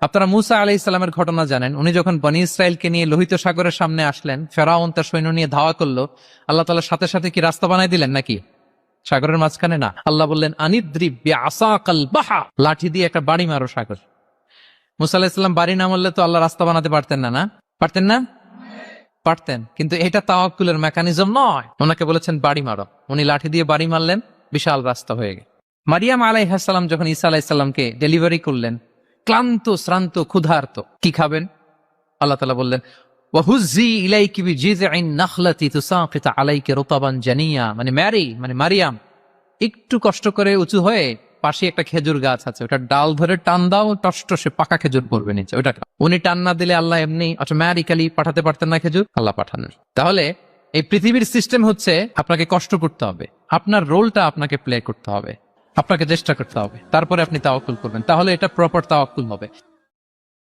আপনারা মুসা আলাইহিস সালামের ঘটনা জানেন। উনি যখন বনি ইসরায়েলকে নিয়ে লোহিত সাগরের সামনে আসলেন, ফেরাউন তার সৈন্য নিয়ে ধাওয়া করলো, আল্লাহ তাআলা সাথে সাথে কি রাস্তা বানাই দিলেন নাকি? সাগরের মাঝখানে না, আল্লাহ বললেন আনিদ্রিব বিআসাকাল বাহর, লাঠি দিয়ে একটা বাড়ি মারো সাগর। মুসা আলাইহিস সালাম বাড়ি না মারলে তো আল্লাহ রাস্তা বানাতে পারতেন না, না পারতেন না? পারতেন, কিন্তু এটা তাওয়াক্কুলের মেকানিজম নয়। ওনাকে বলেছেন বাড়ি মারো, উনি লাঠি দিয়ে বাড়ি মারলেন, বিশাল রাস্তা হয়ে গেল। মারিয়াম আলাইহিস সালাম যখন ঈসা আলাইহিস সালামকে ডেলিভারি করলেন, ক্লান্ত শ্রান্ত ক্ষুধার্ত, কি খাবেন? আল্লাহ তাআলা বললেন ওয়াহুজ্জি ইলাইকি বিজিযইন নাখলাতি তুসাকিত আলাইকি রুতাবান জানিয়া, মানে মারিয়াম, একটু কষ্ট করে উঁচু হয়ে পাশে একটা খেজুর গাছ আছে, ওটা ডাল ধরে টান দাও, টসটসে পাকা খেজুর পড়বে নিচে, ওটা খাও। উনি টান না দিলে আল্লাহ এমনি অটোমেটিক্যালি পাঠাতে পারতেন না খেজুর? আল্লাহ পাঠান। তাহলে এই পৃথিবীর সিস্টেম হচ্ছে আপনাকে কষ্ট করতে হবে, আপনার রোলটা আপনাকে প্লে করতে হবে, আপনাকে চেষ্টা করতে হবে, তারপরে আপনি তাওয়াক্কুল করবেন, তাহলে এটা প্রপার তাওয়াক্কুল হবে।